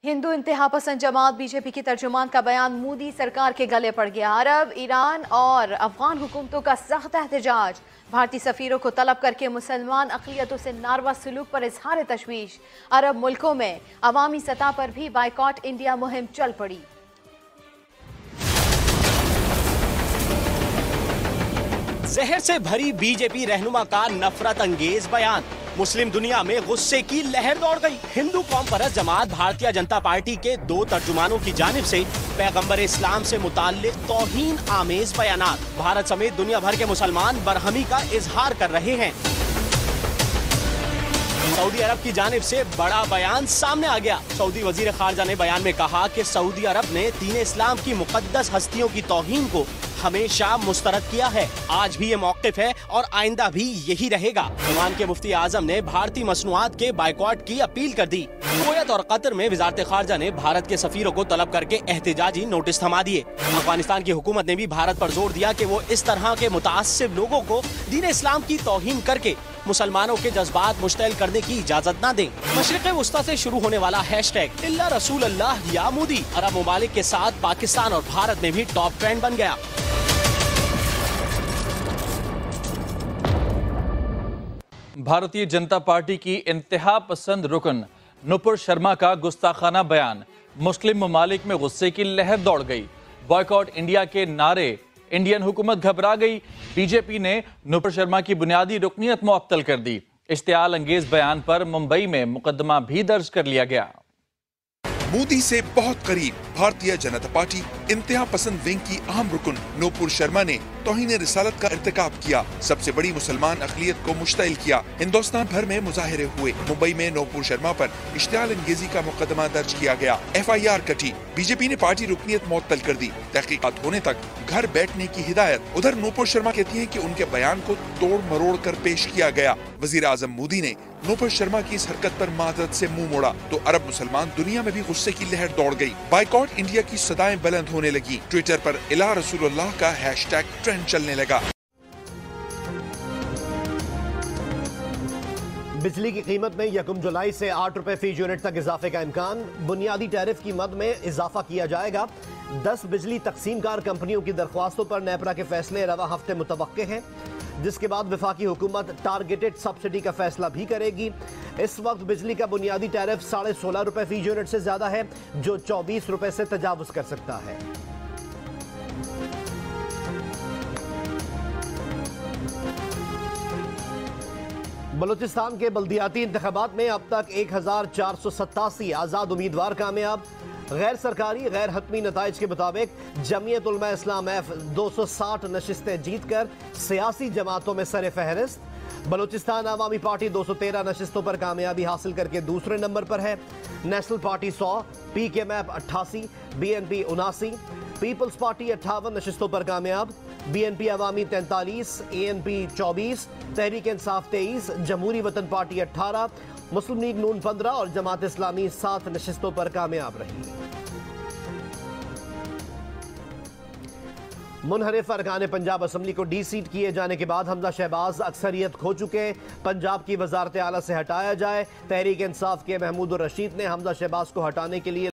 हिंदू इंतहा पसंद जमात बीजेपी की तर्जुमान का बयान मोदी सरकार के गले पड़ गया। अरब, ईरान और अफगान हुकूमतों का सख्त एहतजाज। भारतीय सफीरों को तलब करके मुसलमान अक़लियतों से नारवा सलूक पर इजहार तशवीश। अरब मुल्कों में अवामी सतह पर भी बाइकॉट इंडिया मुहिम चल पड़ी। जहर से भरी बीजेपी रहनुमा का नफरत अंगेज बयान। मुस्लिम दुनिया में गुस्से की लहर दौड़ गई। हिंदू कौम परस्त जमात भारतीय जनता पार्टी के 2 तर्जुमानों की जानिब से पैगंबर इस्लाम से मुताल्लिक तौहीन आमेज बयानात। भारत समेत दुनिया भर के मुसलमान बरहमी का इजहार कर रहे हैं। सऊदी अरब की जानिब से बड़ा बयान सामने आ गया। सऊदी वजीर खारजा ने बयान में कहा कि सऊदी अरब ने दीन इस्लाम की मुकद्दस हस्तियों की तौहीन को हमेशा मुस्तरद किया है। आज भी ये मौक़िफ़ है और आइंदा भी यही रहेगा। ओमान के मुफ्ती आजम ने भारतीय मसनूआत के बाइकॉट की अपील कर दी। कुवैत और कतर में वजारत खारजा ने भारत के सफीरों को तलब करके एहतजाजी नोटिस थमा दिए। अफगानिस्तान की हुकूमत ने भी भारत पर जोर दिया कि वो इस तरह के मुतासिब लोगों को दीन इस्लाम की तौहीन करके मुसलमानों के जज्बात मुश्तइल करने की इजाजत न दें। मशरिक़ वुस्ता से शुरू होने वाला हैशटैग इल्ला रसूल अल्लाह या मोदी अरब ममालिक के साथ पाकिस्तान और भारत में भी टॉप ट्रेंड बन गया। भारतीय जनता पार्टी की इंतहा पसंद रुकन नुपुर शर्मा का गुस्ताखाना बयान। मुस्लिम ममालिक में गुस्से की लहर दौड़ गई। बॉयकॉट इंडिया के नारे। इंडियन हुकूमत घबरा गई। बीजेपी ने नुपुर शर्मा की बुनियादी रुकनियत मुअत्तल कर दी। इश्तियाल अंगेज बयान पर मुंबई में मुकदमा भी दर्ज कर लिया गया। मोदी से बहुत करीब भारतीय जनता पार्टी इंतहा पसंद विंग की अहम रुकन नूपुर शर्मा ने तौहीन रिसालत का इर्तिकाब किया। सबसे बड़ी मुसलमान अक़लियत को मुश्तइल किया। हिंदुस्तान भर में मुजाहिरे हुए। मुंबई में नूपुर शर्मा पर इश्तियाल अंगेजी का मुकदमा दर्ज किया गया। FIR कटी। बीजेपी ने पार्टी रुकनियत मुअत्तल कर दी। तहकीकात होने तक घर बैठने की हिदायत। उधर नूपुर शर्मा कहती है कि उनके बयान को तोड़ मरोड़ कर पेश किया गया। वजीर आजम मोदी ने नूपुर शर्मा की इस हरकत पर माजरत से मुंह मोड़ा तो अरब मुसलमान दुनिया में भी गुस्से की लहर दौड़ गई। बाइकॉट इंडिया की सदाएं बुलंद होने लगी। ट्विटर पर इला रसूलुल्लाह का हैशटैग ट्रेंड चलने लगा। बिजली की कीमत में 1 जुलाई से 8 रुपए फी यूनिट तक इजाफे का इम्कान। बुनियादी टैरिफ की मद में इजाफा किया जाएगा। 10 बिजली तकसीमकार कंपनियों की दरख्वास्तों पर नेपरा के फैसले रवा हफ्ते मुतवक्के हैं, जिसके बाद वफाकी हुकूमत टारगेटेड सब्सिडी का फैसला भी करेगी। इस वक्त बिजली का बुनियादी टैरिफ 16.5 रुपए फी यूनिट से ज्यादा है, जो 24 रुपए से तजावुज कर सकता है। बलूचिस्तान के बल्दियाती इंतखाबात में अब तक 1487 आज़ाद उम्मीदवार कामयाब। गैर सरकारी गैर हतमी नताइज के मुताबिक जमीयत उलमा इस्लाम F 260 नशिस्तें जीत कर सियासी जमातों में सरे फहरिस्त। बलूचिस्तान अवामी पार्टी 213 नशिस्तों पर कामयाबी हासिल करके दूसरे नंबर पर है। National party 100, PKMAP 88, BNP 79, people's party 58 नशिस्तों पर कामयाब। BNP अवामी 43, ANP 24, तहरीक इंसाफ 23, जमहूरी वतन पार्टी 18, मुस्लिम लीग नून 15 और जमात इस्लामी 7 नशिस्तों पर कामयाब रही। मुनहरिफ अरकान पंजाब असम्बली को डी-सीट किए जाने के बाद हमजा शहबाज अक्सरियत खो चुके। पंजाब की वजारत आला से हटाया जाए। तहरीक इंसाफ के महमूद रशीद ने हमजा शहबाज को हटाने के लिए